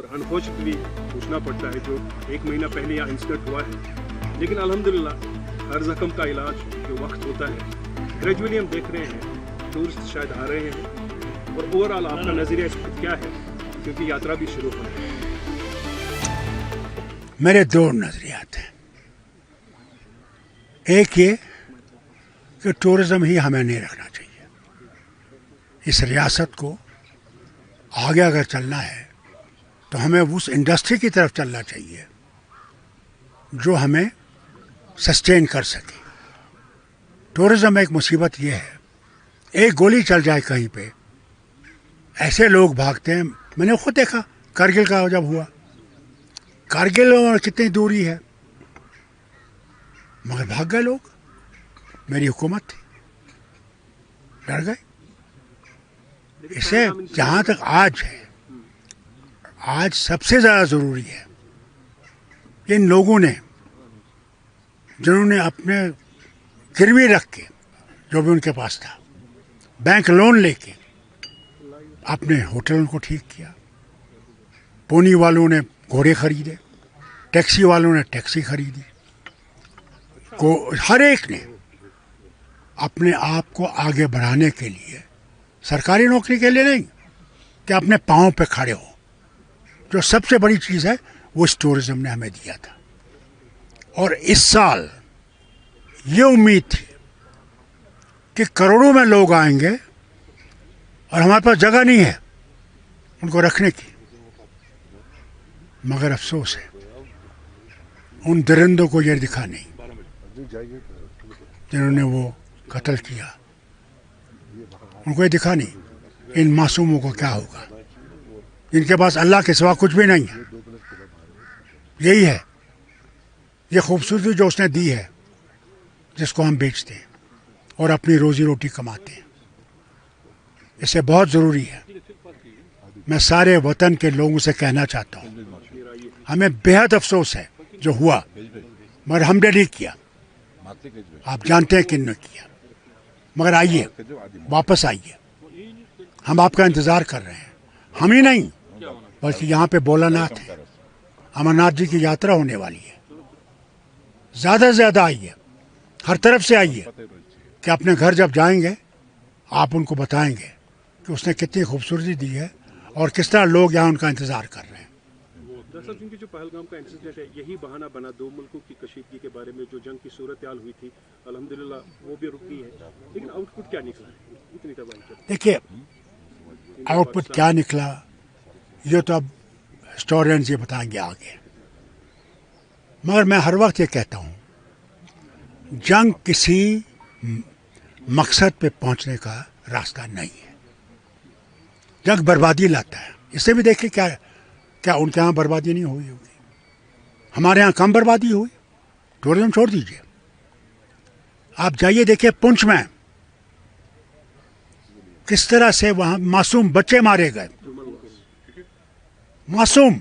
Unfortunately पूछना पड़ता है जो 1 महीना पहले यहाँ इंसिडेंट हुआ है, लेकिन अल्हम्दुलिल्लाह हर जख्म का इलाज जो वक्त होता है, ग्रेजुअली हम देख रहे हैं टूरिस्ट शायद आ रहे हैं। और ओवरऑल आपका नज़रिया इस पर क्या है, क्योंकि यात्रा भी शुरू हो रही है? मेरे दो नज़रियात हैं। एक ये कि टूरिज़्म ही हमें नहीं रखना चाहिए। इस रियासत को आगे अगर चलना है तो हमें उस इंडस्ट्री की तरफ चलना चाहिए जो हमें सस्टेन कर सके। टूरिज़्म में एक मुसीबत ये है, एक गोली चल जाए कहीं पे, ऐसे लोग भागते हैं। मैंने खुद देखा कारगिल का जब हुआ, कारगिल में कितनी दूरी है, मगर भाग गए लोग। मेरी हुकूमत थी, डर गए। इसे जहाँ तक आज है, आज सबसे ज़्यादा ज़रूरी है इन लोगों ने जिन्होंने अपने गिरवी रख के, जो भी उनके पास था, बैंक लोन लेके अपने होटलों को ठीक किया। पोनी वालों ने घोड़े खरीदे, टैक्सी वालों ने टैक्सी खरीदी, हर एक ने अपने आप को आगे बढ़ाने के लिए, सरकारी नौकरी के लिए नहीं, कि अपने पाँव पे खड़े हो। जो सबसे बड़ी चीज़ है वो इस टूरिज़्म ने हमें दिया था। और इस साल ये उम्मीद थी कि करोड़ों में लोग आएंगे और हमारे पास जगह नहीं है उनको रखने की। मगर अफसोस है उन दरिंदों को ये दिखा नहीं जिन्होंने वो कत्ल किया, उनको ये दिखा नहीं इन मासूमों को क्या होगा, जिनके पास अल्लाह के सिवा कुछ भी नहीं है। यही है ये खूबसूरती जो उसने दी है, जिसको हम बेचते हैं और अपनी रोजी रोटी कमाते हैं। इससे बहुत ज़रूरी है। मैं सारे वतन के लोगों से कहना चाहता हूँ, हमें बेहद अफसोस है जो हुआ, मगर हमने नहीं किया। आप जानते हैं किन ने किया। मगर आइए, वापस आइए, हम आपका इंतज़ार कर रहे हैं। हम ही नहीं बल्कि यहाँ पे भोलानाथ है, अमरनाथ जी की यात्रा होने वाली है। ज़्यादा से ज़्यादा आइए, हर तरफ से आइए, कि अपने घर जब जाएंगे आप उनको बताएंगे कि उसने कितनी खूबसूरती दी है और किस तरह लोग यहाँ उनका इंतज़ार कर रहे हैं। दरअसल क्योंकि जो पहलगाम का इंसिडेंट है, यही बहाना बना दो मुल्कों की कशीदगी के बारे में। जो जंग की सूरत हाल हुई थी, अल्हम्दुलिल्लाह वो भी रुकी है, लेकिन आउटपुट क्या निकला है इतनी तबाही? देखिए, आउटपुट क्या निकला ये तो अब हिस्टोरियंस ये बताएंगे आगे। मगर मैं हर वक्त ये कहता हूँ, जंग किसी मकसद पे पहुँचने का रास्ता नहीं है। जंग बर्बादी लाता है। इससे भी देखिए क्या उनके यहाँ बर्बादी नहीं हुई होगी, हमारे यहाँ कम बर्बादी हुई। टूरिज्म छोड़ दीजिए, आप जाइए देखिए पुंछ में किस तरह से वहाँ मासूम बच्चे मारे गए। मासूम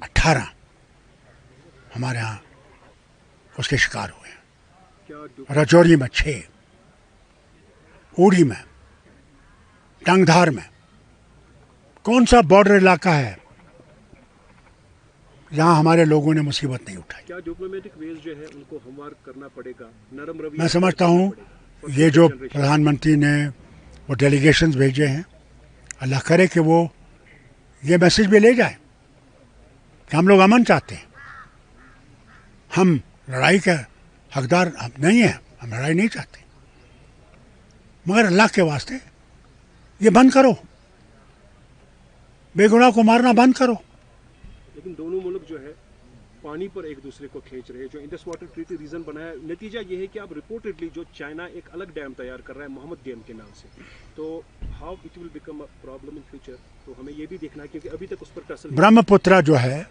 18 हमारे यहाँ उसके शिकार हुए हैं। राजौरी में 6, उड़ी में, टंगधार में। कौन सा बॉर्डर इलाका है जहाँ हमारे लोगों ने मुसीबत नहीं उठाई? क्या डिप्लोमेटिक वेज जो है उनको हमवार करना पड़ेगा, नरम रवैया? मैं समझता हूँ ये जो प्रधानमंत्री ने वो डेलीगेशंस भेजे हैं, अल्लाह करे कि वो ये मैसेज भी ले जाए कि हम लोग अमन चाहते हैं, हम लड़ाई के हकदार हम नहीं हैं, हम लड़ाई नहीं चाहते। मगर अल्लाह के वास्ते ये बंद करो, बेगुनाह को मारना बंद करो। लेकिन दोनों मुल्क जो है पानी पर एक दूसरे को खींच रहे हैं। जो इंडस वाटर ट्रीटी रीजन बनाया, नतीजा ये है कि अब रिपोर्टेडली जो चाइना एक अलग डैम तैयार कर रहा है मोहम्मद डैम के नाम से। तो how it will become a problem in future, तो हमें ये भी देखना है क्योंकि अभी तक उस पर टसल। ब्रह्मपुत्रा जो है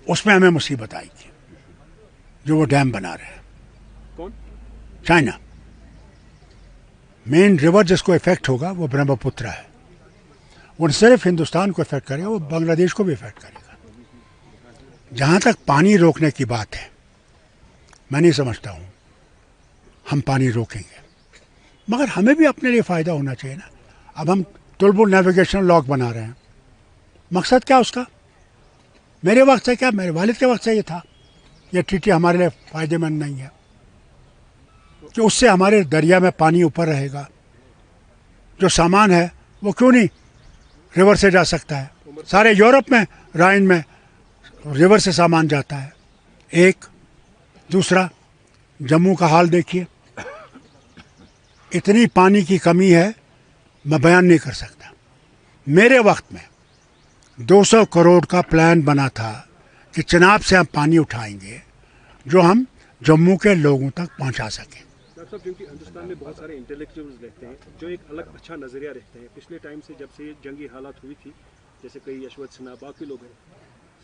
उसमें हमें मुसीबत आई थी, जो वो डैम बना रहे हैं। कौन? चाइना। मेन रिवर जिसको इफेक्ट होगा वो ब्रह्मपुत्रा है। वो सिर्फ हिंदुस्तान को इफेक्ट करेगा, वो बांग्लादेश को भी इफेक्ट करेगा। जहाँ तक पानी रोकने की बात है, मैं नहीं समझता हूँ हम पानी रोकेंगे, मगर हमें भी अपने लिए फ़ायदा होना चाहिए ना। अब हम तुलबुल नेविगेशन लॉक बना रहे हैं। मकसद क्या उसका? मेरे वक्त से क्या, मेरे वालिद के वक्त से ये था। ये ट्रीटी हमारे लिए फ़ायदेमंद नहीं है कि उससे हमारे दरिया में पानी ऊपर रहेगा। जो सामान है वो क्यों नहीं रिवर से जा सकता है? सारे यूरोप में राइन में रिवर से सामान जाता है। एक दूसरा, जम्मू का हाल देखिए, इतनी पानी की कमी है मैं बयान नहीं कर सकता। मेरे वक्त में 200 करोड़ का प्लान बना था कि चिनाब से हम पानी उठाएंगे जो हम जम्मू के लोगों तक पहुंचा सकें। डॉक्टर साहब, क्योंकि हिंदुस्तान में बहुत सारे इंटेलेक्चुअल्स रहते हैं जो एक अलग अच्छा नज़रिया रखते हैं। पिछले टाइम से जब से जंगी हालात हुई थी, जैसे कई यशवंत सिन्हा बाकी लोग हैं,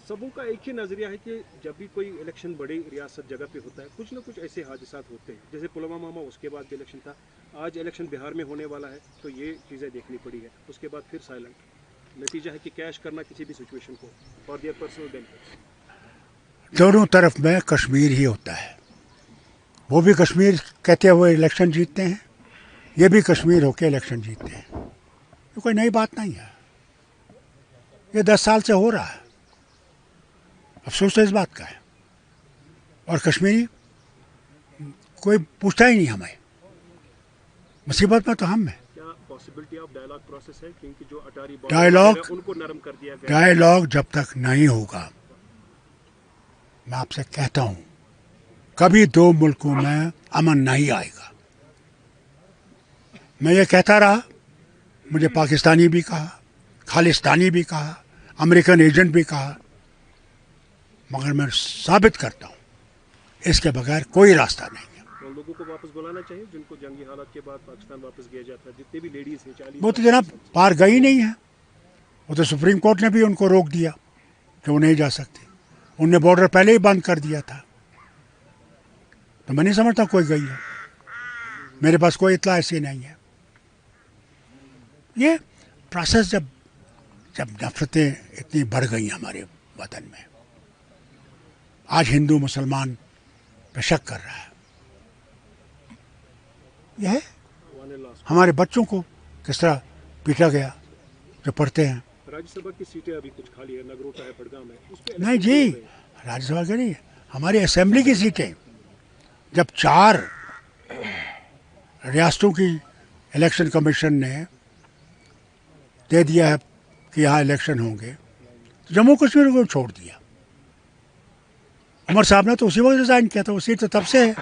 सबों का एक ही नज़रिया है कि जब भी कोई इलेक्शन बड़ी रियासत जगह पे होता है, कुछ ना कुछ ऐसे हादसात होते हैं। जैसे पुलवामा में उसके बाद भी इलेक्शन था, आज इलेक्शन बिहार में होने वाला है, तो ये चीज़ें देखनी पड़ी है। उसके बाद फिर साइलेंट। नतीजा है कि कैश करना किसी भी सिचुएशन को फॉर देयर पर्सनल बेनिफिट। दोनों तरफ में कश्मीर ही होता है। वो भी कश्मीर कहते हुए इलेक्शन जीतते हैं, ये भी कश्मीर होके इलेक्शन जीतते हैं। ये कोई नई बात नहीं है, ये 10 साल से हो रहा है। अफसोस तो इस बात का है। और कश्मीरी कोई पूछता ही नहीं हमें, मुसीबत में तो हम हैं। क्या पॉसिबिलिटी ऑफ डायलॉग प्रोसेस है? क्योंकि जो अटारी डायलॉग उनको नरम कर दिया गया। डायलॉग जब तक नहीं होगा, मैं आपसे कहता हूं, कभी दो मुल्कों में अमन नहीं आएगा। मैं ये कहता रहा, मुझे पाकिस्तानी भी कहा, खालिस्तानी भी कहा, अमेरिकन एजेंट भी कहा, मगर मैं साबित करता हूं इसके बगैर कोई रास्ता नहीं है। तो लोगों को वापस बुलाना चाहिए जिनको जंगी हालात के बाद पाकिस्तान वापस किया जाता है। जितने भी लेडीज हैं 40 वो तो जनाब पार गई नहीं है। वो तो सुप्रीम कोर्ट ने भी उनको रोक दिया कि वो नहीं जा सकते। उनने बॉर्डर पहले ही बंद कर दिया था। तो मैं नहीं समझता कोई गई है। मेरे पास कोई इत्तला ऐसी नहीं है। ये प्रोसेस जब नफरतें इतनी बढ़ गई हमारे वतन में, आज हिंदू मुसलमान पे शक कर रहा है, यह हमारे बच्चों को किस तरह पीटा गया जो पढ़ते हैं। राज्यसभा की सीटें अभी कुछ खाली है, नगरोटा है, बड़गाम है, उस पे नहीं जी, राज्यसभा की नहीं, हमारी असेंबली की सीटें। जब 4 रियासतों की इलेक्शन कमीशन ने दे दिया है कि यहाँ इलेक्शन होंगे, तो जम्मू कश्मीर को छोड़ दिया। उमर साहब ने तो उसी वक्त रिजाइन किया था। वो सीट तो तब से है,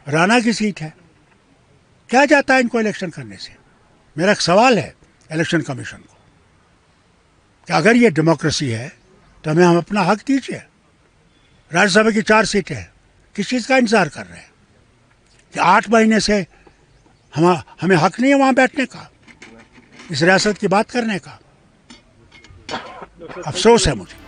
राना की सीट है। क्या जाता है इनको इलेक्शन करने से? मेरा एक सवाल है इलेक्शन कमीशन को कि अगर ये डेमोक्रेसी है तो हम अपना हक दीजिए। राज्यसभा की 4 सीटें हैं, किस चीज़ का इंतजार कर रहे हैं कि 8 महीने से हमें हक नहीं है वहाँ बैठने का, इस रियासत की बात करने का? अफसोस है मुझे।